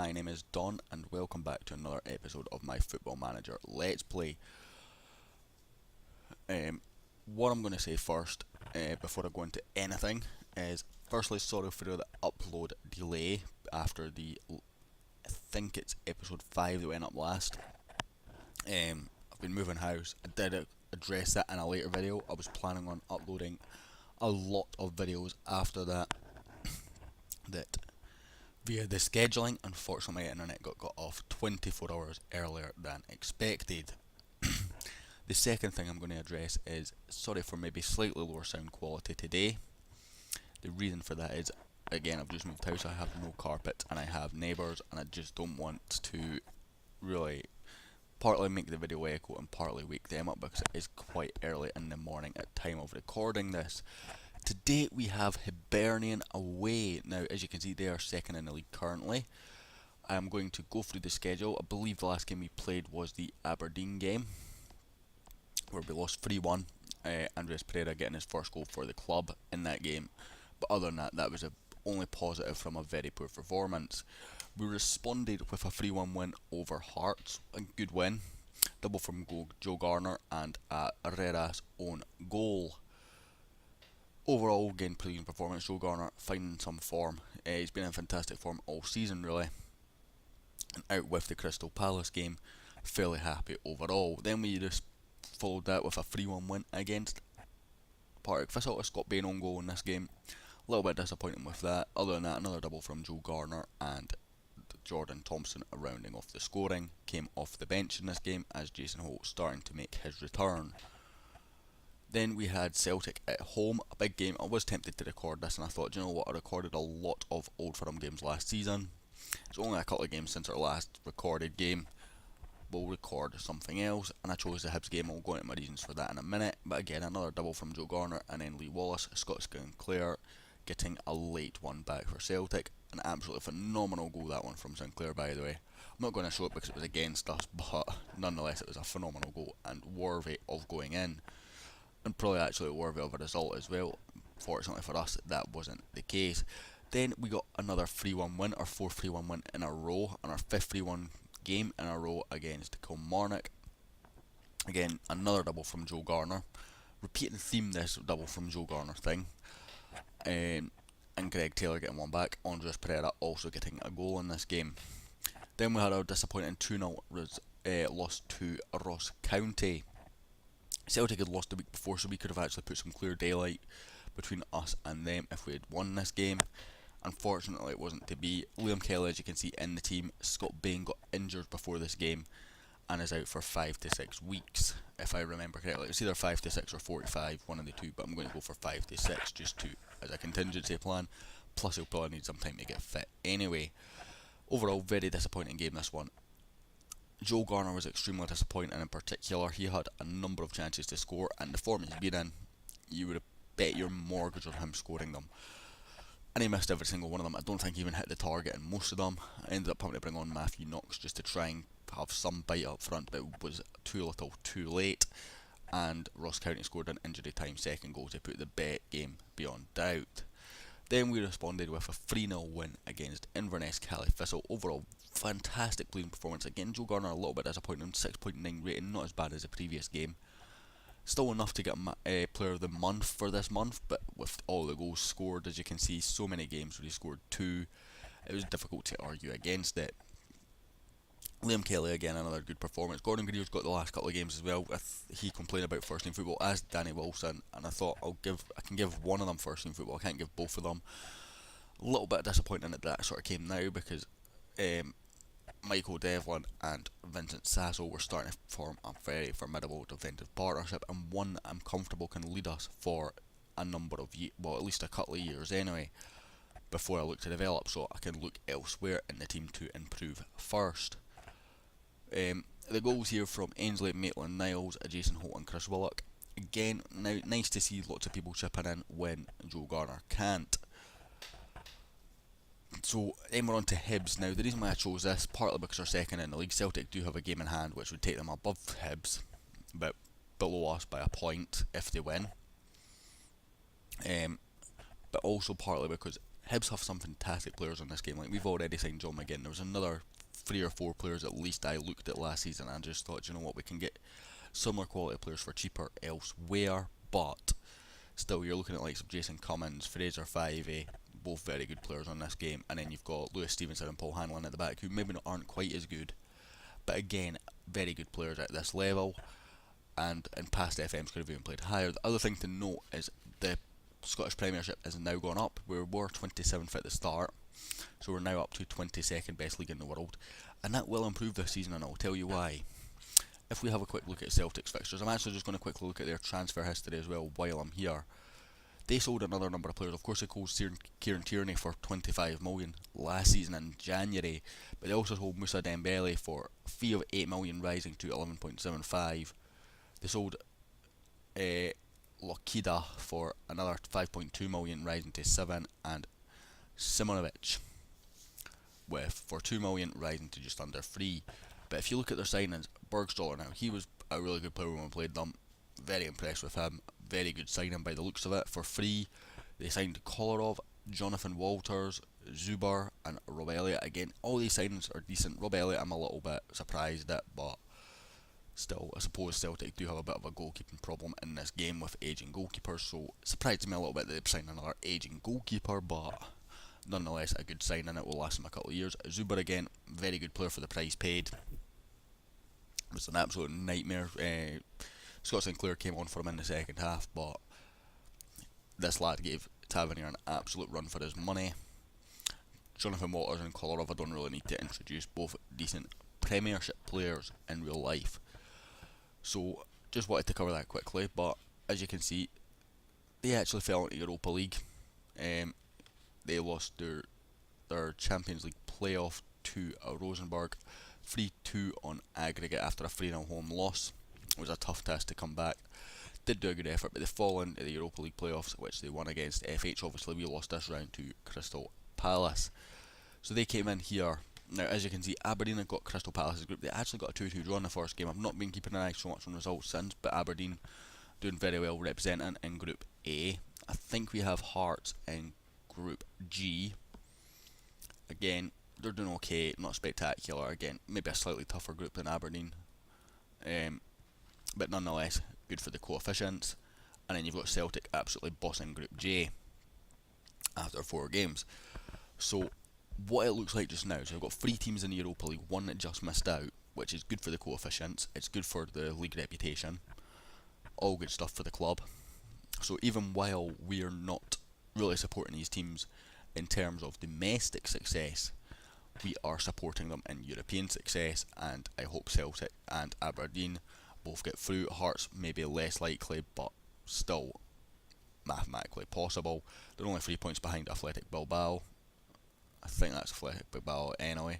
my name is Don, and welcome back to another episode of my Football Manager Let's Play. What I'm going to say first, before I go into anything, is firstly sorry for the upload delay after I think it's episode 5 that went up last. I've been moving house. I did address that in a later video. I was planning on uploading a lot of videos after that, via the scheduling, unfortunately my internet got cut off 24 hours earlier than expected. The second thing I'm going to address is, sorry for maybe slightly lower sound quality today. The reason for that is, again, I've just moved house, I have no carpet and I have neighbours, and I just don't want to really partly make the video echo and partly wake them up because it is quite early in the morning at time of recording this. Today we have Hibernian away. Now, as you can see, they are second in the league currently. I am going to go through the schedule. I believe the last game we played was the Aberdeen game, where we lost 3-1. Andreas Pereira getting his first goal for the club in that game. But other than that, that was the only positive from a very poor performance. We responded with a 3-1 win over Hearts. A good win. Double from Joe Garner and a Herrera's own goal. Overall, again, pleasing performance. Joe Garner finding some form. He's been in fantastic form all season, really. And out with the Crystal Palace game, fairly happy overall. Then we just followed that with a 3-1 win against Partick Thistle. A Scott Bain own goal in this game. A little bit disappointing with that. Other than that, another double from Joe Garner and Jordan Thompson rounding off the scoring. Came off the bench in this game as Jason Holt starting to make his return. Then we had Celtic at home, a big game. I was tempted to record this and I thought, you know what, I recorded a lot of Old Firm games last season. It's only a couple of games since our last recorded game. We'll record something else, and I chose the Hibs game. I'll go into my reasons for that in a minute. But again, another double from Joe Garner and then Lee Wallace, Scott Sinclair getting a late one back for Celtic. An absolutely phenomenal goal, that one from Sinclair, by the way. I'm not going to show it because it was against us, but nonetheless it was a phenomenal goal and worthy of going in. And probably actually worthy of a result as well. Fortunately for us, that wasn't the case. Then we got another 3-1 win, our 4-3-1 win in a row, and our 5th 3-1 game in a row against Kilmarnock. Again, another double from Joe Garner. Repeating theme, this double from Joe Garner thing. And Greg Taylor getting one back. Andreas Pereira also getting a goal in this game. Then we had our disappointing 2-0 loss to Ross County. Celtic had lost the week before, so we could have actually put some clear daylight between us and them if we had won this game. Unfortunately, it wasn't to be. Liam Kelly, as you can see in the team, Scott Bain got injured before this game and is out for 5 to 6 weeks, if I remember correctly. It's either 5 to 6 or 45, one of the two, but I'm going to go for 5 to 6 just to as a contingency plan. Plus, he'll probably need some time to get fit anyway. Overall, very disappointing game, this one. Joe Garner was extremely disappointing. In particular, he had a number of chances to score, and the form he's been in, you would have bet your mortgage on him scoring them. And he missed every single one of them. I don't think he even hit the target in most of them. I ended up having to bring on Matthew Knox just to try and have some bite up front, but it was too little too late. And Ross County scored an injury time second goal to put the bet game beyond doubt. Then we responded with a 3-0 win against Inverness Cally Thistle. Overall, fantastic playing performance. Again, Joe Garner a little bit disappointing, 6.9 rating, not as bad as the previous game. Still enough to get Player of the Month for this month, but with all the goals scored, as you can see, so many games where he scored 2, it was difficult to argue against it. Liam Kelly, again, another good performance. Gordon Greer's got the last couple of games as well. He complained about first team football, as Danny Wilson, and I thought I can give one of them first team football. I can't give both of them. A little bit disappointing that sort of came now because Michael Devlin and Vincent Sasso were starting to form a very formidable defensive partnership, and one that I'm comfortable can lead us for a number of years, well, at least a couple of years anyway, before I look to develop, so I can look elsewhere in the team to improve first. The goals here from Ainsley, Maitland Niles, Jason Holt and Chris Willock. Again, now nice to see lots of people chipping in when Joe Garner can't. So then we're on to Hibs. Now, the reason why I chose this, partly because they're second in the league. Celtic do have a game in hand which would take them above Hibs, but below us by a point if they win. But also partly because Hibs have some fantastic players in this game. Like, we've already signed John McGinn. There was another 3 or 4 players at least I looked at last season and just thought, you know what, we can get similar quality players for cheaper elsewhere. But still, you're looking at likes of Jason Cummins, Fraser Fivey, both very good players on this game. And then you've got Lewis Stevenson and Paul Hanlon at the back, who maybe aren't quite as good, but again, very good players at this level. And in past FMs could have even played higher. The other thing to note is the Scottish Premiership has now gone up. We were 27th at the start, so we're now up to 22nd best league in the world, and that will improve this season, and I'll tell you why. If we have a quick look at Celtic's fixtures, I'm actually just going to quickly look at their transfer history as well while I'm here. They sold another number of players. Of course, they sold Kieran Tierney for 25 million last season in January, but they also sold Moussa Dembele for a fee of 8 million, rising to 11.75. They sold Lokida for another 5.2 million, rising to 7, and Simonovic for 2 million, rising to just under 3. But if you look at their signings, Bergstaller now, he was a really good player when we played them. Very impressed with him. Very good signing by the looks of it. For free, they signed Kolarov, Jonathan Walters, Zuber, and Rob Elliott. Again, all these signings are decent. Rob Elliott, I'm a little bit surprised at, but still, I suppose Celtic do have a bit of a goalkeeping problem in this game with ageing goalkeepers, so it surprised me a little bit that they've signed another ageing goalkeeper, but nonetheless a good signing. It will last them a couple of years. Zuber again, very good player for the price paid. It was an absolute nightmare. Scott Sinclair came on for him in the second half, but this lad gave Tavernier an absolute run for his money. Jonathan Walters and Kolarov, I don't really need to introduce, both decent Premiership players in real life. So, just wanted to cover that quickly, but as you can see, they actually fell into Europa League. They lost their Champions League playoff to Rosenborg, 3-2 on aggregate after a 3-0 home loss. It was a tough test to come back. Did do a good effort, but they fall into the Europa League playoffs, which they won against FH. Obviously, we lost this round to Crystal Palace. So they came in here. Now, as you can see, Aberdeen have got Crystal Palace's group. They actually got a 2-2 draw in the first game. I've not been keeping an eye so much on results since, but Aberdeen doing very well, representing in Group A. I think we have Hearts in Group G. Again, they're doing okay, not spectacular. Again, maybe a slightly tougher group than Aberdeen. But nonetheless, good for the coefficients. And then you've got Celtic absolutely bossing Group J after 4 games. So, what it looks like just now, so we've got 3 teams in the Europa League, 1 that just missed out, which is good for the coefficients, it's good for the league reputation, all good stuff for the club. So even while we're not really supporting these teams in terms of domestic success, we are supporting them in European success, and I hope Celtic and Aberdeen both get through. Hearts maybe less likely, but still mathematically possible. They're only 3 points behind Athletic Bilbao. I think that's Athletic Bilbao anyway.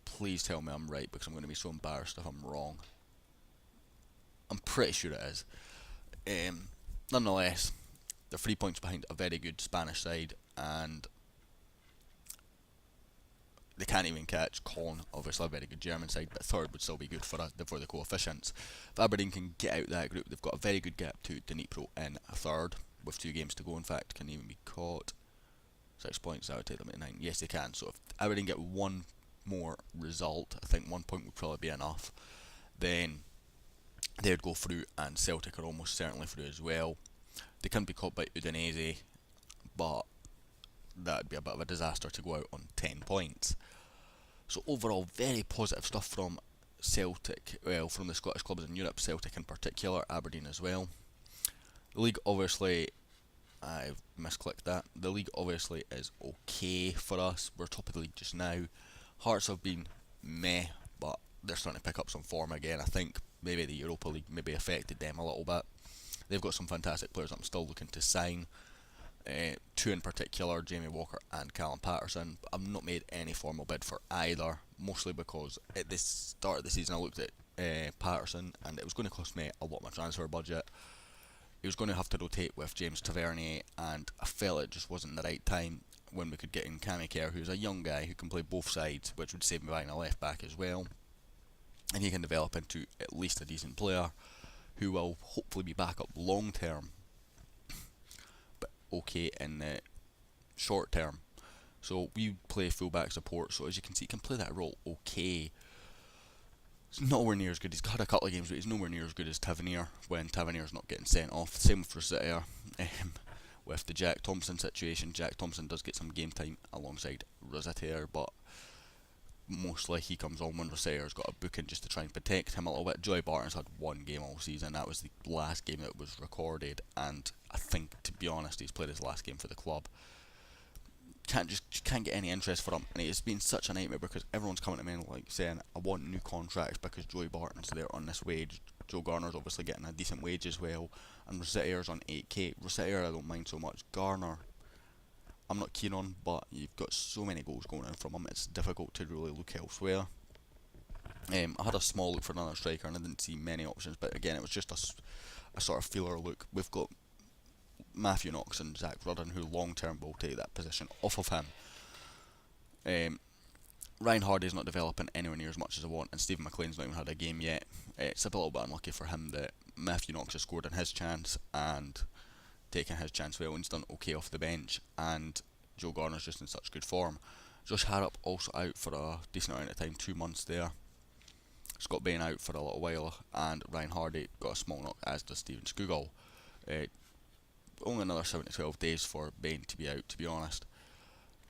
Please tell me I'm right, because I'm going to be so embarrassed if I'm wrong. I'm pretty sure it is. Nonetheless, they're 3 points behind a very good Spanish side, and they can't even catch Caen, obviously a very good German side, but third would still be good for the coefficients. If Aberdeen can get out that group, they've got a very good gap to Dnipro in third, with 2 games to go. In fact, can even be caught. 6 points, that would take them to 9. Yes, they can. So if Aberdeen get one more result, I think 1 point would probably be enough, then they would go through, and Celtic are almost certainly through as well. They can be caught by Udinese, but that would be a bit of a disaster to go out on 10 points. So overall, very positive stuff from Celtic, well, from the Scottish clubs in Europe, Celtic in particular, Aberdeen as well. The league, obviously, I've misclicked that. The league obviously is okay for us. We're top of the league just now. Hearts have been meh, but they're starting to pick up some form again. I think maybe the Europa League maybe affected them a little bit. They've got some fantastic players I'm still looking to sign. 2 in particular, Jamie Walker and Callum Patterson. I've not made any formal bid for either, mostly because at the start of the season I looked at Patterson, and it was going to cost me a lot of my transfer budget. He was going to have to rotate with James Tavernier, and I felt it just wasn't the right time when we could get in Cammy Kerr, who's a young guy who can play both sides, which would save me buying a left back as well. And he can develop into at least a decent player who will hopefully be back up long term. But okay in the short term. So we play fullback support, so as you can see, he can play that role okay. He's nowhere near as good. He's had a couple of games, but he's nowhere near as good as Tavernier when Tavernier's not getting sent off. Same with Rosetta. With the Jack Thompson situation, Jack Thompson does get some game time alongside Rosetta, but mostly he comes on when Rosetter's got a booking just to try and protect him a little bit. Joey Barton's had one game all season. That was the last game that was recorded, and I think, to be honest, he's played his last game for the club. Can't get any interest for him, and it's been such a nightmare because everyone's coming to me and like saying I want new contracts because Joey Barton's there on this wage. Joe Garner's obviously getting a decent wage as well, and Rosetter's on 8k. Rosetter I don't mind so much. Garner I'm not keen on, but you've got so many goals going in from him, it's difficult to really look elsewhere. I had a small look for another striker and I didn't see many options, but again it was just a sort of feeler look. We've got Matthew Knox and Zach Rudden who long term will take that position off of him. Ryan Hardy's not developing anywhere near as much as I want, and Stephen McLean's not even had a game yet. It's a little bit unlucky for him that Matthew Knox has scored in his chance and taken his chance well, and he's done okay off the bench, and Joe Garner's just in such good form. Josh Harrop also out for a decent amount of time, 2 months there. Scott Bain out for a little while, and Ryan Hardy got a small knock, as does Steven Skugall. Only another 7 to 12 days for Bain to be out, to be honest.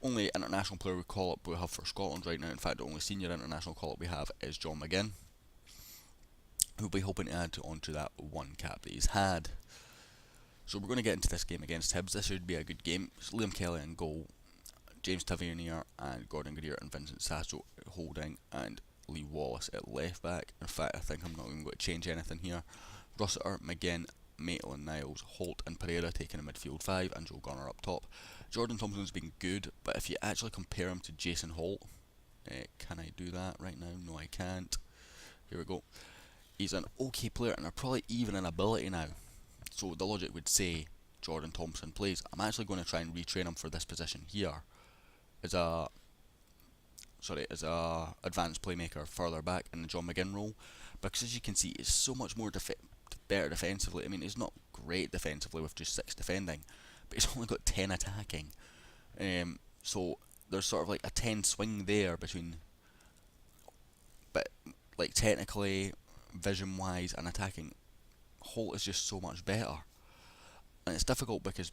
Only international player we have for Scotland right now, in fact the only senior international call-up we have is John McGinn, who'll be hoping to add onto that one cap that he's had. So we're going to get into this game against Hibs. This should be a good game. It's Liam Kelly in goal, James Tavernier and Gordon Greer and Vincent Sasso holding, and Lee Wallace at left back. In fact, I think I'm not even going to change anything here. Rossiter, McGinn, Maitland, Niles, Holt and Pereira taking a midfield 5, and Joe Garner up top. Jordan Thompson's been good, but if you actually compare him to Jason Holt, can I do that right now? No, I can't. Here we go. He's an okay player, and they're probably even in ability now. So the logic would say Jordan Thompson plays. I'm actually going to try and retrain him for this position here as a advanced playmaker further back in the John McGinn role, because as you can see, it's so much more better defensively. I mean, he's not great defensively with just 6 defending, but he's only got 10 attacking. So there's sort of like a 10 swing there between, but like technically, vision wise and attacking, Holt is just so much better, and it's difficult because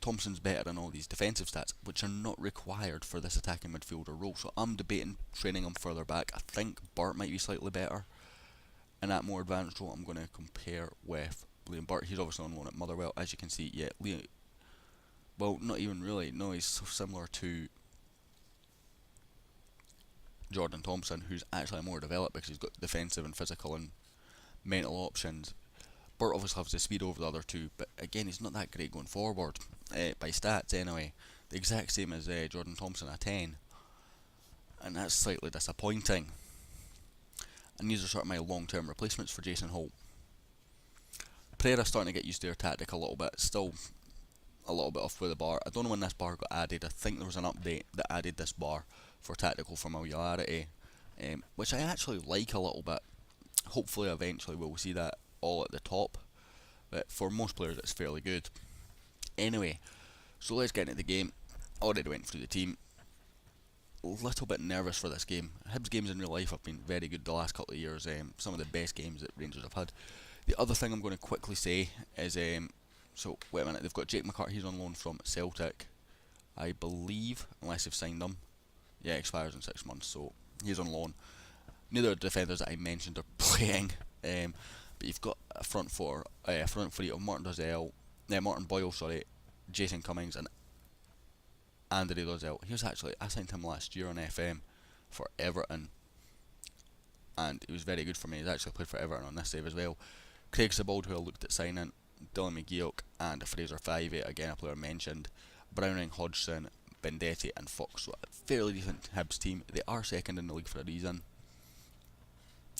Thompson's better than all these defensive stats, which are not required for this attacking midfielder role. So I'm debating training him further back. I think Burt might be slightly better in that more advanced role. I'm going to compare with Liam Burt. He's obviously on loan at Motherwell, as you can see. Yeah, well, not even really. No, he's so similar to Jordan Thompson, who's actually more developed because he's got defensive and physical and mental options. Burt obviously has the speed over the other two, but again, he's not that great going forward, by stats anyway. The exact same as Jordan Thompson at 10, and that's slightly disappointing. And these are sort of my long-term replacements for Jason Holt. Pereira's starting to get used to their tactic a little bit, still a little bit off with the bar. I don't know when this bar got added. I think there was an update that added this bar for tactical familiarity, which I actually like a little bit. Hopefully eventually we'll see that all at the top, but for most players it's fairly good. Anyway, so let's get into the game. Already went through the team. A little bit nervous for this game. Hibs games in real life have been very good the last couple of years, some of the best games that Rangers have had. The other thing I'm going to quickly say is, so wait a minute, they've got Jake McCarthy, he's on loan from Celtic, I believe, unless they've signed him. Yeah, expires in 6 months, so he's on loan. Neither of the defenders that I mentioned are playing, but you've got a front three of Martin Boyle, Jason Cummings and Andy Lozelle. I signed him last year on FM for Everton, and he was very good for me. He's actually played for Everton on this save as well. Craig Sebald, who I looked at signing, Dylan McGeoch and Fraser Fivey, again a player mentioned, Browning, Hodgson, Bendetti and Fox. So a fairly decent Hibs team. They are second in the league for a reason,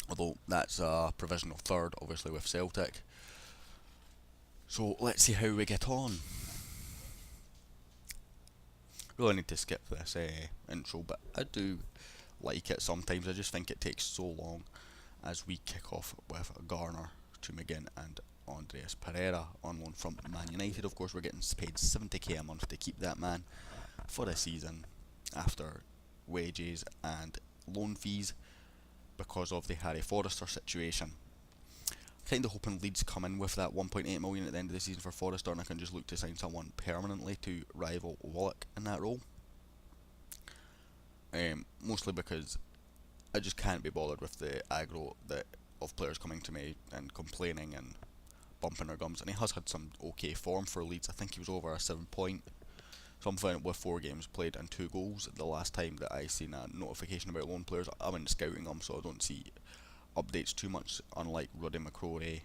although that's a provisional third obviously with Celtic. So let's see how we get on. Really need to skip this intro, but I do like it sometimes. I just think it takes so long as we kick off with Garner to McGinn and Andreas Pereira on loan from Man United. Of course, we're getting paid 70k a month to keep that man for a season after wages and loan fees because of the Harry Forrester situation. Kind of hoping Leeds come in with that 1.8 million at the end of the season for Forrester, and I can just look to sign someone permanently to rival Wallach in that role. Mostly because I just can't be bothered with the aggro of players coming to me and complaining and bumping their gums. And he has had some okay form for Leeds. I think he was over a 7 point something with 4 games played and 2 goals the last time that I seen a notification about loan players. I'm in scouting them, so I don't see updates too much, unlike Ruddy McCrory,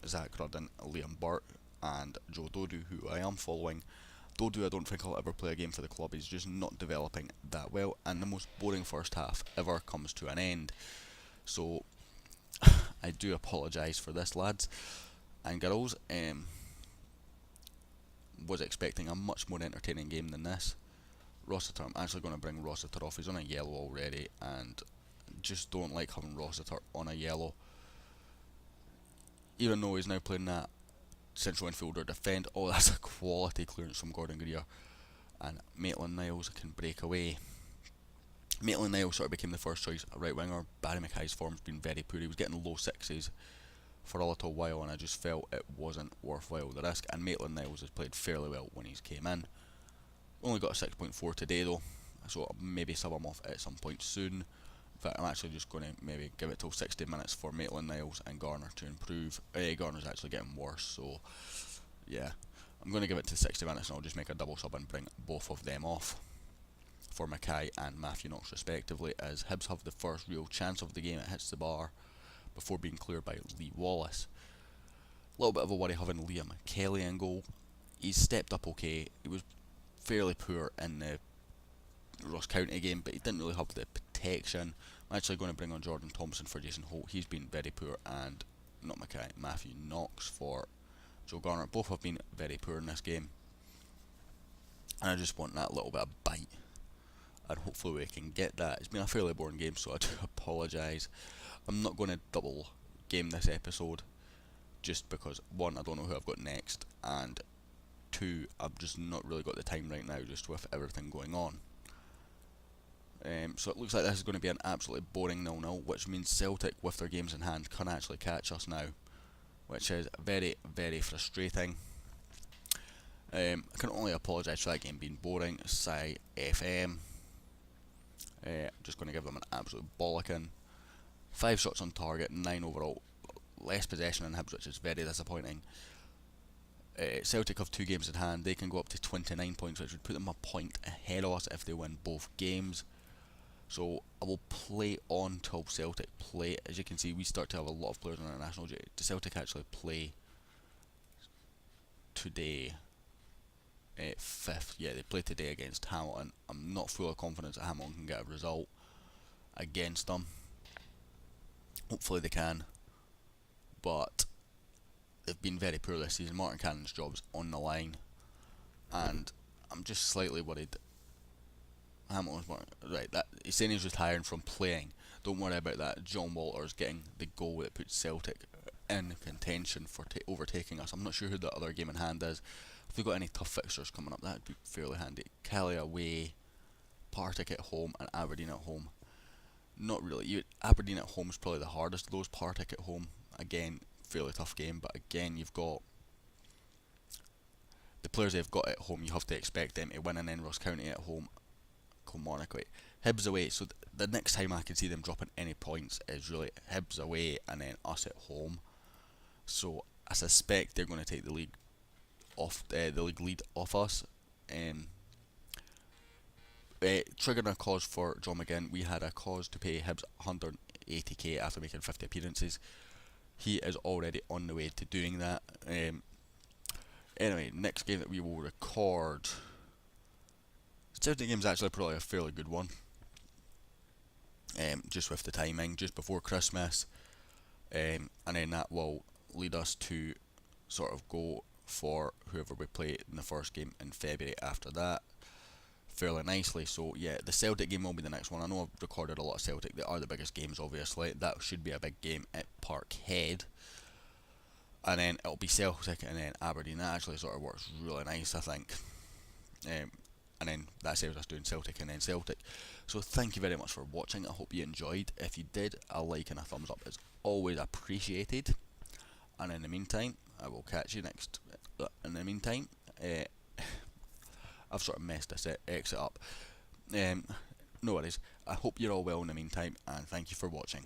Zach Rudden, Liam Burt and Joe Dodu, who I am following. Dodu, I don't think I'll ever play a game for the club. He's just not developing that well, and the most boring first half ever comes to an end. So I do apologise for this, lads and girls. Was expecting a much more entertaining game than this. Rossiter, I'm actually going to bring Rossiter off. He's on a yellow already, and just don't like having Rossiter on a yellow. Even though he's now playing that central infielder defend. Oh, that's a quality clearance from Gordon Greer. And Maitland-Niles can break away. Maitland-Niles sort of became the first choice right winger. Barry Mackay's form's been very poor. He was getting low sixes for a little while, and I just felt it wasn't worthwhile the risk. And Maitland-Niles has played fairly well when he's came in. Only got a 6.4 today though, so I'll maybe sub him off at some point soon. In fact, I'm actually just going to maybe give it till 60 minutes for Maitland-Niles and Garner to improve. Garner's actually getting worse, so yeah, I'm going to give it to 60 minutes and I'll just make a double sub and bring both of them off for Mackay and Matthew Knox respectively, as Hibs have the first real chance of the game. It hits the bar before being cleared by Lee Wallace. A little bit of a worry having Liam Kelly in goal. He's stepped up okay. He was fairly poor in the Ross County game, but he didn't really have the protection. I'm actually going to bring on Jordan Thompson for Jason Holt. He's been very poor, and not Mackay, Matthew Knox for Joe Garner. Both have been very poor in this game, and I just want that little bit of bite, and hopefully we can get that. It's been a fairly boring game, so I do apologise. I'm not going to double game this episode, just because 1, I don't know who I've got next, and 2, I've just not really got the time right now, just with everything going on. So it looks like this is going to be an absolutely boring 0-0, which means Celtic, with their games in hand, can actually catch us now, which is very, very frustrating. I can only apologise for that game being boring. Sigh FM. I'm just going to give them an absolute bollocking. 5 shots on target, 9 overall. Less possession than Hibs, which is very disappointing. Celtic have 2 games in hand. They can go up to 29 points, which would put them a point ahead of us if they win both games. So I will play on till Celtic play. As you can see, we start to have a lot of players on international duty. Does Celtic actually play today? 5th. Yeah, they play today against Hamilton. I'm not full of confidence that Hamilton can get a result against them. Hopefully they can, but they've been very poor this season. Martin Cannon's job's on the line, and I'm just slightly worried. Hamilton's right. That he's saying he's retiring from playing. Don't worry about that. John Walters getting the goal that puts Celtic in contention for overtaking us. I'm not sure who the other game in hand is. If we've got any tough fixtures coming up, that'd be fairly handy. Cali away, Partick at home, and Aberdeen at home. Not really. Aberdeen at home is probably the hardest of those. Partick at home, again, fairly tough game, but again, you've got the players they've got at home. You have to expect them to win, and then Ross County at home, Kilmarnock away, Hibs away. So the next time I can see them dropping any points is really Hibs away and then us at home. So I suspect they're going to take the league lead off us. Triggering a cause for John McGinn. We had a cause to pay Hibs 180k after making 50 appearances. He is already on the way to doing that. Anyway, next game that we will record. Saturday game's actually probably a fairly good one. Just with the timing, just before Christmas. And then that will lead us to sort of go for whoever we play in the first game in February after that. fairly nicely. So yeah, the Celtic game will be the next one. I know I've recorded a lot of Celtic. They are the biggest games, obviously. That should be a big game at Parkhead. And then it'll be Celtic and then Aberdeen. That actually sort of works really nice, I think. And then that saves us doing Celtic and then Celtic. So thank you very much for watching. I hope you enjoyed. If you did, a like and a thumbs up is always appreciated. And in the meantime, I will catch you next. In the meantime, I've sort of messed this exit up. No worries. I hope you're all well in the meantime, and thank you for watching.